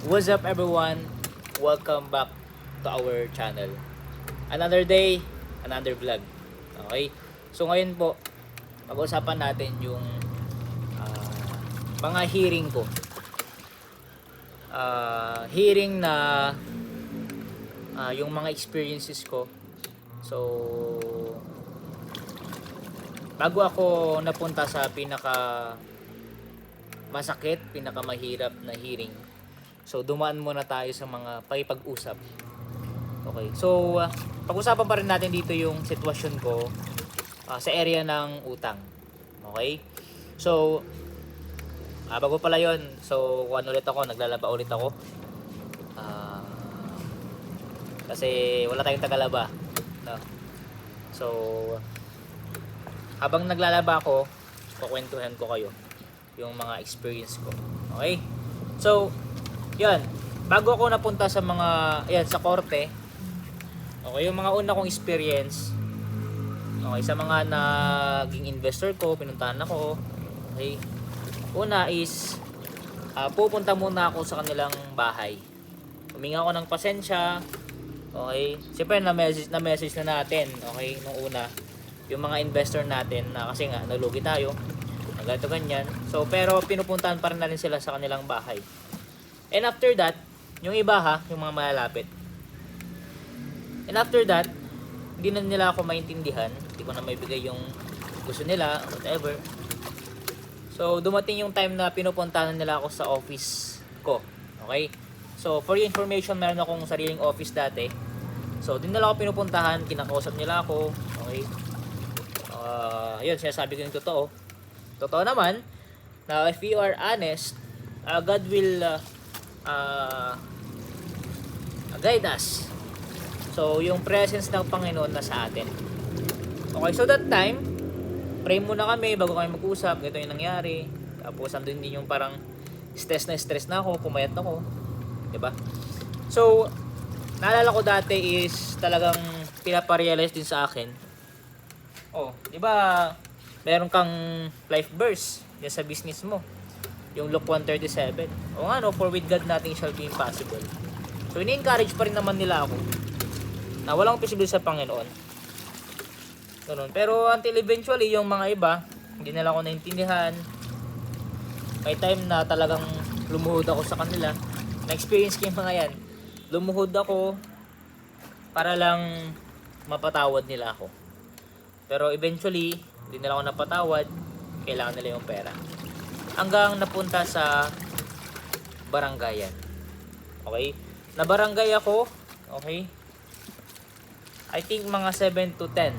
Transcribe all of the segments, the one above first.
What's up everyone? Welcome back to our channel. Another day, another vlog. Okay? So ngayon po, pag-usapan natin yung mga hearing ko. Hearing na yung mga experiences ko. So bago ako napunta sa pinaka masakit, pinaka mahirap na hearing. So dumaan muna tayo sa mga pakipag-usap. Okay. So pag-usapan pa rin natin dito yung sitwasyon ko sa area ng utang. Okay? So bago pala yon, so kuhan ulit ako, naglalaba ulit ako. Kasi wala tayong tagalaba. No? So habang naglalaba ako, kukwentuhan ko kayo yung mga experience ko. Okay? So yan, bago ako napunta sa mga sa korte, okay, yung mga una kong experience, okay, sa mga naging investor ko, pinuntahan ako. Okay, una is pupunta muna ako sa kanilang bahay, huminga ako ng pasensya. Okay, siyempre na-message na natin, okay, nung una yung mga investor natin na kasi nga nalugi tayo, ganito ganyan. So pero pinupuntahan pa rin natin sila sa kanilang bahay. And after that, yung iba yung mga malalapit. And after that, hindi na nila ako maintindihan. Hindi ko na maibigay yung gusto nila, whatever. So, dumating yung time na pinupuntahan nila ako sa office ko. Okay? So, for your information, meron akong sariling office dati. So, din nila ako pinupuntahan, kinakausap nila ako. Okay? Yun, sinasabi ko yung totoo. Totoo naman, na if you are honest, God will guide us. So yung presence ng Panginoon na sa atin. Okay, so that time pray muna kami bago kami mag-usap. Ganito yung nangyari. Tapos andun din yung parang stress na ako, pumayat ako, diba? So naalala ko dati is talagang pinaparealize din sa akin, diba meron kang life verse yan sa business mo, yung Luke 1:37. O nga no, for with God nothing shall be impossible. So ini-encourage pa rin naman nila ako na walang imposible sa Panginoon. Ganun. Pero until eventually yung mga iba, hindi nila ako naintindihan. May time na talagang lumuhod ako sa kanila. Na-experience ko yung mga yan. Lumuhod ako para lang mapatawad nila ako. Pero eventually, hindi nila ako napatawad. Kailangan nila yung pera. Hanggang napunta sa barangayan. Okay? Na barangay ako. Okay? I think mga 7 to 10.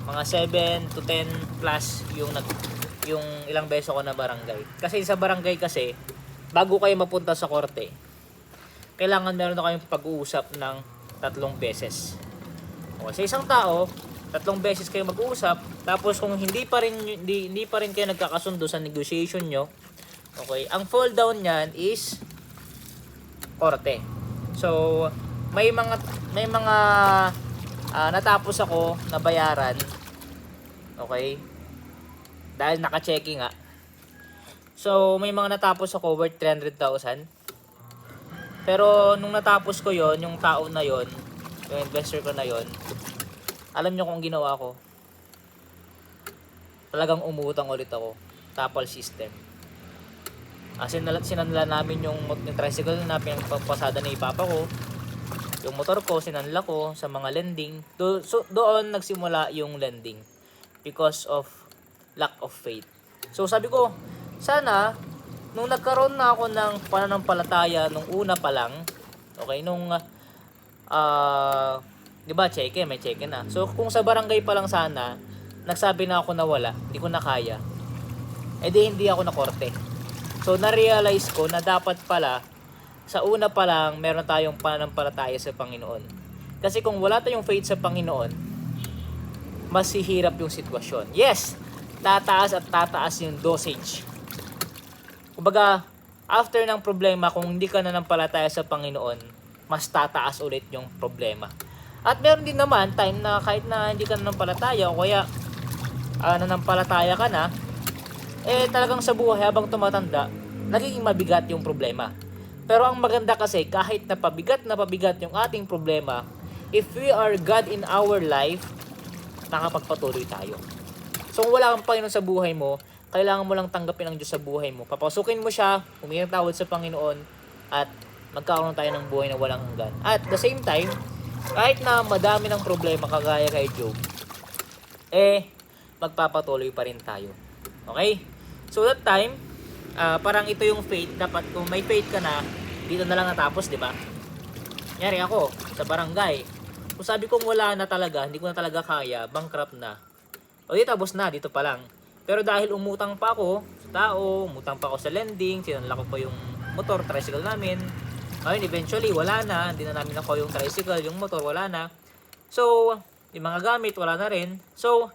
Mga 7 to 10 plus yung ilang beses ako na barangay. Kasi sa barangay kasi, bago kayo mapunta sa korte, kailangan meron na kayong pag-uusap ng 3 beses. Okay? Sa isang tao, 3 beses kayo mag-uusap, tapos kung hindi pa rin kayo nagkakasundo sa negotiation nyo, okay, ang fall down niyan is korte. So may mga natapos ako na bayaran, okay, dahil naka-checking nga. So may mga natapos ako worth 300,000. Pero nung natapos ko yon, yung tao na yon, yung investor ko na yon, alam nyo kung ginawa ko? Talagang umutang ulit ako. Tapal system. Sinanla namin yung tricycle na pinagpapasada ni papa ko. Yung motor ko, sinanla ko sa mga lending. So doon nagsimula yung lending. Because of lack of faith. So sabi ko, sana, nung nagkaroon na ako ng pananampalataya nung una pa lang, okay, nung diba, may check na. So kung sa barangay pa lang sana, nagsabi na ako na wala, hindi ko na kaya, hindi ako na korte. So na-realize ko na dapat pala, sa una pa lang, meron tayong pananampalataya sa Panginoon. Kasi kung wala tayong faith sa Panginoon, mas hihirap yung sitwasyon. Yes, tataas at tataas yung dosage. Kumbaga, after ng problema, kung hindi ka nanampalataya sa Panginoon, mas tataas ulit yung problema. At meron din naman time na kahit na hindi ka nanampalataya o kaya nanampalataya ka na, talagang sa buhay habang tumatanda, nagiging mabigat yung problema. Pero ang maganda kasi, kahit na pabigat yung ating problema, if we are God in our life, nakapagpatuloy tayo. So kung wala kang Panginoon sa buhay mo, kailangan mo lang tanggapin ang Diyos sa buhay mo. Papasukin mo siya, humingi ng tawad sa Panginoon, at magkakaroon tayo ng buhay na walang hanggan. At the same time, kahit na madami ng problema kagaya kay Job, magpapatuloy pa rin tayo. Okay? So that time, parang ito yung faith. Dapat kung may faith ka na, dito na lang natapos, di ba? Nyari ako, sa barangay. Kung sabi kong wala na talaga, hindi ko na talaga kaya, bankrupt na. O di tapos na, dito pa lang. Pero dahil umutang pa ako sa tao, umutang pa ako sa lending, sinanla ko pa yung motor, tricycle namin. Ngayon, eventually, wala na. Hindi na namin ako yung tricycle, yung motor, wala na. So, yung mga gamit, wala na rin. So,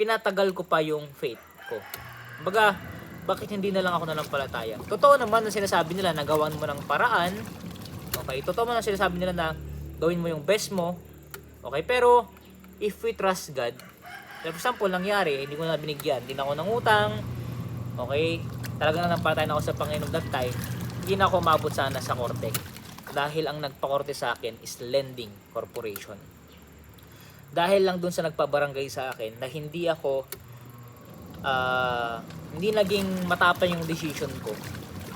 pinatagal ko pa yung faith ko. Baga, bakit hindi na lang ako nanampalataya? Totoo naman na sinasabi nila na gawan mo ng paraan. Okay, totoo naman na sinasabi nila na gawin mo yung best mo. Okay, pero if we trust God, for example, nangyari, hindi ko na binigyan, hindi na ako nangutang. Okay, talagang nanampalataya na ako sa Panginoon that time. Hindi na ako umabot sana sa korte. Dahil ang nagpakorte sa akin is lending corporation. Dahil lang dun sa nagpabarangay sa akin na hindi ako hindi naging matapang yung decision ko,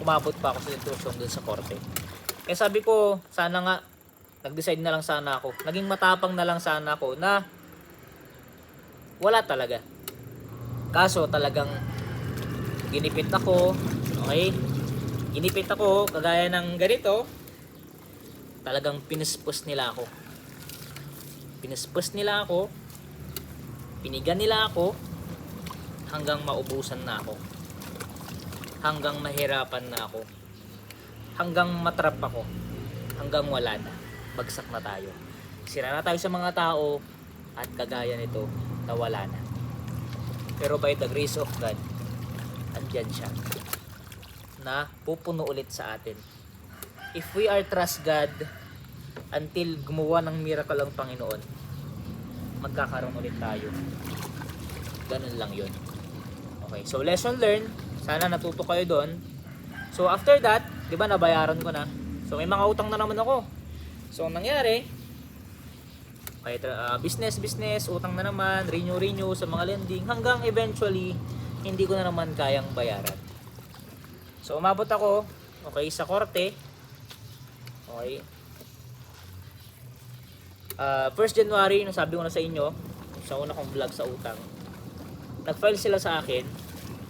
umabot pa ako sa sitwasyon dun sa korte. Kaya sabi ko, sana nga nag-decide na lang sana ako, naging matapang na lang sana ako na wala talaga. Kaso talagang ginipit ako. Okay, ginipit ako kagaya ng ganito. Talagang pinuspos nila ako. Pinuspos nila ako, pinigan nila ako, hanggang maubusan na ako, hanggang mahirapan na ako, hanggang matrap ako, hanggang wala na, bagsak na tayo, sira na tayo sa mga tao, at kagaya nito na wala na. Pero by the grace of God, andyan siya na pupuno ulit sa atin. If we are trust God until gumawa ng miracle ang Panginoon, magkakaroon ulit tayo. Ganun lang yun. Okay, so lesson learned. Sana natuto kayo doon. So after that, di ba nabayaran ko na. So may mga utang na naman ako. So ang nangyari, okay, business, utang na naman, renew sa mga lending, hanggang eventually, hindi ko na naman kayang bayaran. So umabot ako, okay, sa korte. Okay. 1st January, nasabi ko na sa inyo, sa una kong vlog sa utang, nag-file sila sa akin,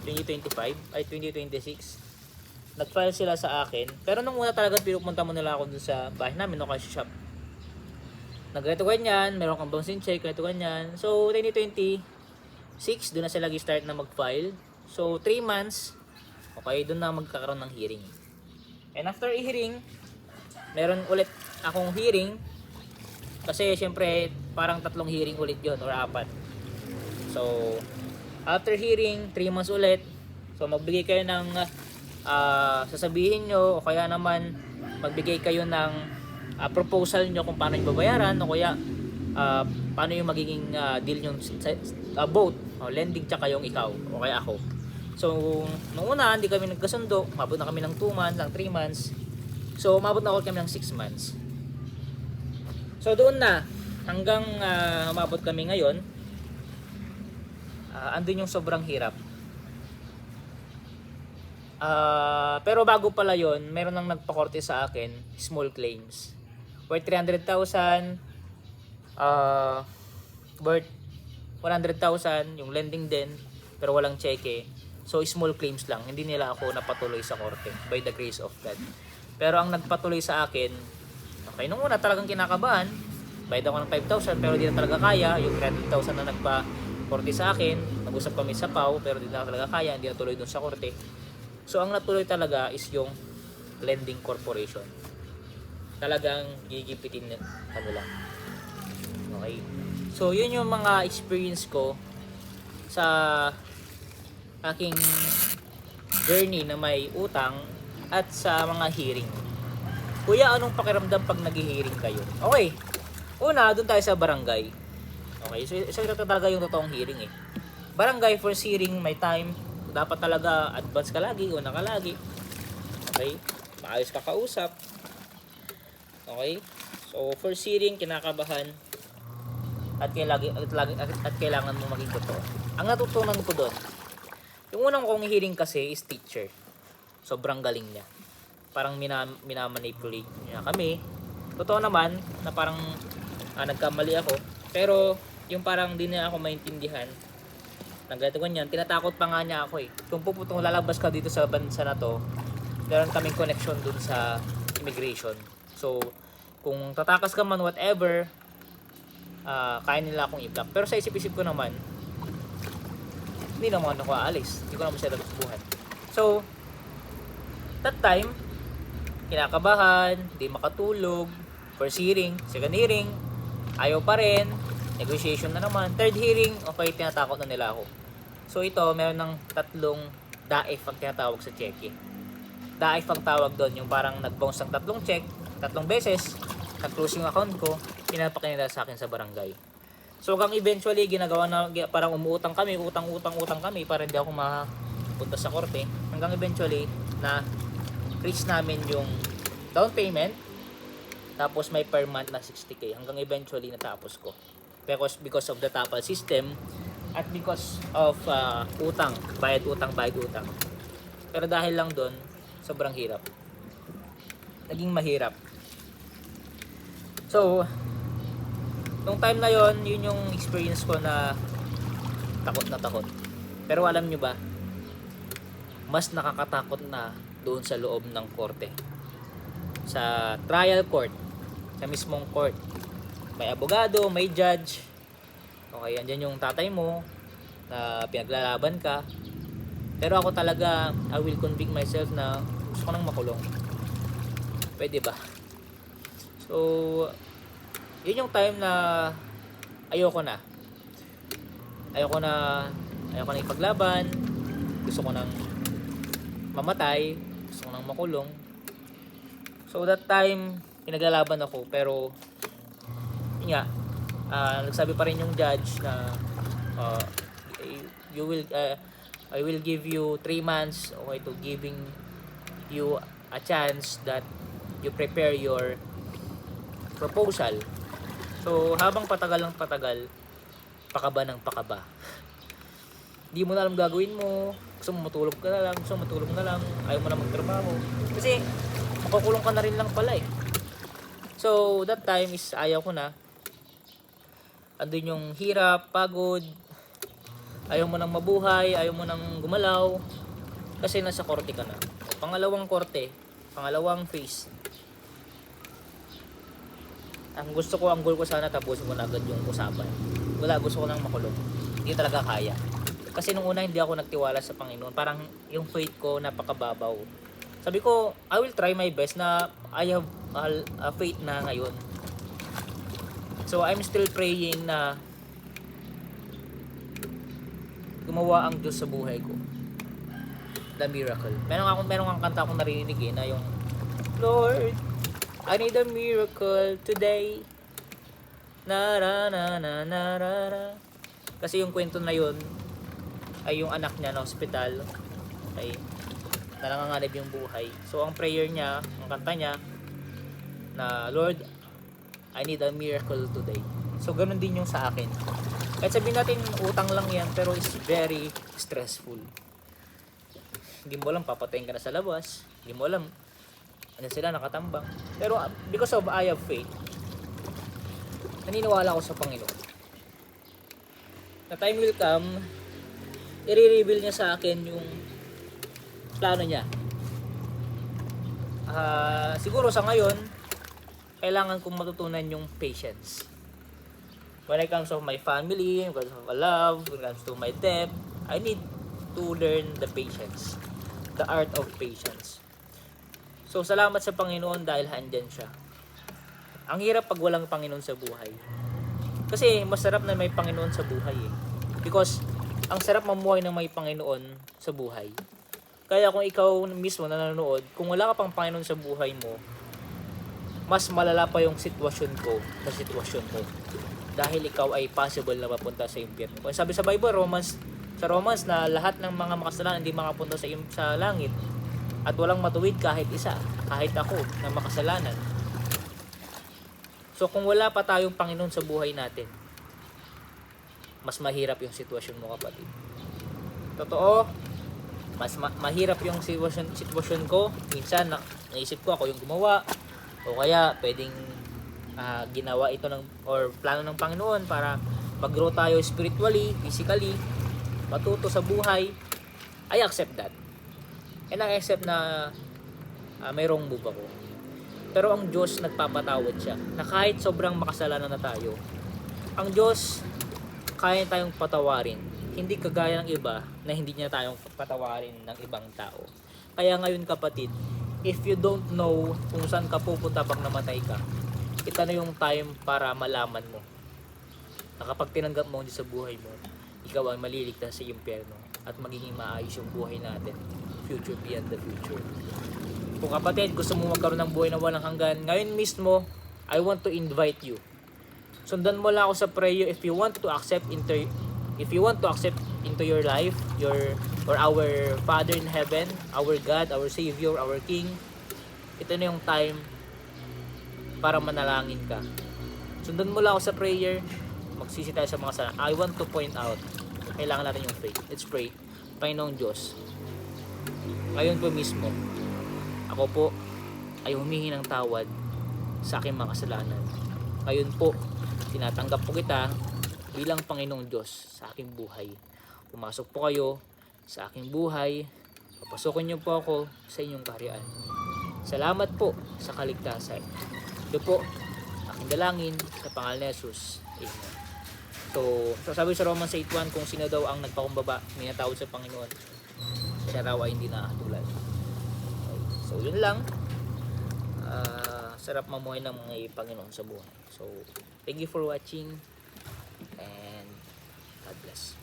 2026. Nag-file sila sa akin, pero nung una talaga pinupunta mo nila ako dun sa bahay namin, no, cash shop. Nag-ganito ganyan, meron kang bouncing check, ganito ganyan. So, 2026, doon na sila start na mag-file. So, 3 months, okay, doon na magkakaroon ng hearing. And after i-hearing, meron ulit akong hearing. Kasi, syempre, parang 3 hearing ulit yon or 4. So, after hearing, 3 months ulit. So, magbigay kayo ng sasabihin nyo, o kaya naman, magbigay kayo ng proposal nyo kung paano nyo babayaran, o kaya paano yung magiging deal nyo both, lending tsaka yung ikaw o kaya ako. So nung una hindi kami nagkasundo, umabot na kami ng 2 months, ng 3 months. So umabot na kami ng 6 months. So doon na hanggang umabot kami ngayon, andun yung sobrang hirap. Pero bago pala yon, meron nang nagpakorte sa akin, small claims worth 300,000, worth 100,000 yung lending din, pero walang cheque. So small claims lang, hindi nila ako napatuloy sa korte by the grace of God. Pero ang nagpatuloy sa akin, okay, nung una talagang kinakabahan, bayad ako ng 5,000 pero di na talaga kaya. Yung 300,000 na nagpa-korte sa akin, nag-usap kami sa PAW pero di na talaga kaya, hindi na tuloy dun sa korte. So ang natuloy talaga is yung lending corporation. Talagang gigipitin ano lang. Okay. So yun yung mga experience ko sa aking journey na may utang at sa mga hearing. Kuya, anong pakiramdam pag nag-hearing kayo? Okay. Una, doon tayo sa barangay. Okay. So ito talaga yung totoong hearing eh. Barangay first hearing, may time. Dapat talaga advance ka lagi, una ka lagi. Okay? maayos ka kausap. Okay? So, first hearing, kinakabahan at kailangan mo maging totoo. Ang natutunan ko doon, yung unang kong hearing kasi is teacher. Sobrang galing niya. Parang minamanipulate niya kami. Totoo naman na parang nagkamali ako. Pero yung parang di niya ako maintindihan na ganito ganyan, tinatakot pa nga niya ako eh. Kung puputong lalabas ka dito sa bansa na to, meron kaming connection dun sa immigration. So, kung tatakas ka man, whatever, kaya nila akong i-block. Pero sa isip-isip ko naman, hindi naman ako aalis. Hindi ko naman siya tatakbuhan. So, that time, kinakabahan, di makatulog, first hearing, second hearing, ayaw pa rin, negotiation na naman, third hearing, okay, tinatakot na nila ako. So ito, meron ng 3 daif ang tinatawag sa cheque. Daif ang tawag doon, yung parang nag-bounce ng 3 check, 3 beses, nag-close yung account ko, pinapakin nila sa akin sa barangay. So hanggang eventually, ginagawa na, parang umuutang kami, utang kami para hindi ako mapunta sa korte. Hanggang eventually, na reach namin yung down payment, tapos may per month na 60k, hanggang eventually natapos ko. Because of the TAPAL system, at because of utang, bayad utang. Pero dahil lang doon, sobrang hirap. Naging mahirap. So, nung time na yon, yun yung experience ko na takot. Pero alam nyo ba, mas nakakatakot na doon sa loob ng korte. Sa trial court, sa mismong court. May abogado, may judge. Okay, andyan yung tatay mo na pinaglalaban ka. Pero ako talaga, I will convict myself na gusto ko nang makulong. Pwede ba? So, yun yung time na ayoko na ipaglaban. Gusto ko nang mamatay. Gusto ko nang makulong. So, that time, pinaglalaban ako. Pero, yun nga, nagsabi pa rin yung judge na I will give you 3 months, okay, to giving you a chance that you prepare your proposal. So habang patagal ng patagal, pakaba ng pakaba, di mo na alam gagawin mo. Gusto mo matulog ka na lang, ayaw mo na magtrabaho kasi makukulong ka na rin lang pala eh. So that time is ayaw ko na. Andun yung hirap, pagod, ayaw mo nang mabuhay, ayaw mo nang gumalaw, kasi nasa korte ka na. Pangalawang korte, pangalawang phase. Ang goal ko sana tapusin ko na agad yung usapan. Wala, gusto ko nang makulong. Hindi talaga kaya. Kasi nung una hindi ako nagtiwala sa Panginoon. Parang yung faith ko napakababaw. Sabi ko, I will try my best na I have a faith na ngayon. So I'm still praying na gumawa ang Diyos sa buhay ko. The miracle. Meron kang kanta akong narinig na yung Lord, I need a miracle today. Na ra na na na ra ra. Kasi yung kwento na yun ay yung anak niya na hospital. Okay. Nanganganib yung buhay. So ang prayer niya, ang kanta niya na Lord, I need a miracle today. So ganun din yung sa akin. Kahit sabihin natin utang lang yan, pero it's very stressful. Hindi mo alam papatayin ka na sa labas. Hindi mo alam ano sila nakatambang. Pero because of I have faith, naniniwala ako sa Panginoon. The time will come, i-reveal niya sa akin yung plano niya. Siguro sa ngayon, kailangan kong matutunan yung patience. When it comes to my family, when it comes to my love, when it comes to my debt, I need to learn the patience. The art of patience. So, salamat sa Panginoon dahil andyan siya. Ang hirap pag walang Panginoon sa buhay. Kasi masarap na may Panginoon sa buhay eh. Because ang sarap mamuhay ng may Panginoon sa buhay. Kaya kung ikaw mismo na nanonood, kung wala ka pang Panginoon sa buhay mo, mas malala pa yung sitwasyon ko sa sitwasyon mo. Dahil ikaw ay possible na mapunta sa impyerno. Kung sabi sa Bible, sa Romans na lahat ng mga makasalanan hindi makapunta sa langit At walang matuwid kahit isa, kahit ako na makasalanan. So kung wala pa tayong Panginoon sa buhay natin, mas mahirap yung sitwasyon mo, kapatid. Totoo, mas mahirap yung sitwasyon ko. Minsan naisip ko ako yung gumawa, o kaya pwedeng ginawa ito or plano ng Panginoon para mag-grow tayo spiritually, physically, matuto sa buhay. I accept that. And I accept na may wrong move ako. Pero ang Diyos nagpapatawad siya. Na kahit sobrang makasalanan na tayo, ang Diyos kaya tayong patawarin. Hindi kagaya ng iba na hindi niya tayong patawarin ng ibang tao. Kaya ngayon, kapatid, if you don't know kung saan ka pupunta pag namatay ka, ito na yung time para malaman mo na kapag tinanggap mo sa buhay mo, ikaw ang maliligtas sa impyerno at magiging maayos yung buhay natin, future beyond the future. Kung kapatid, gusto mo magkaroon ng buhay na walang hanggan, ngayon mismo, I want to invite you. Sundan mo lang ako sa prayer if you want to accept into your life, or our Father in heaven, our God, our Savior, our King. Ito na yung time para manalangin ka. Sundan mo lang ako sa prayer, magsisi tayo sa mga sana. I want to point out, kailangan natin yung faith. Let's pray. Panginoong Diyos, ngayon po mismo, ako po ay humihingi ng tawad sa aking mga kasalanan. Ngayon po, tinatanggap po kita bilang Panginoong Diyos sa aking buhay. Pumasok po kayo sa aking buhay. Papasukin niyo po ako sa inyong kaharian. Salamat po sa kaligtasan. Ito po, aking dalangin sa pangalan ni Jesus. Amen. So sabi sa Romans 8:1, kung sino daw ang nagpakumbaba, minatawad sa Panginoon, siya raw ay hindi nakatulad. Okay. So yun lang. Sarap mamuhay ng mga Panginoon sa buhay. So thank you for watching and God bless.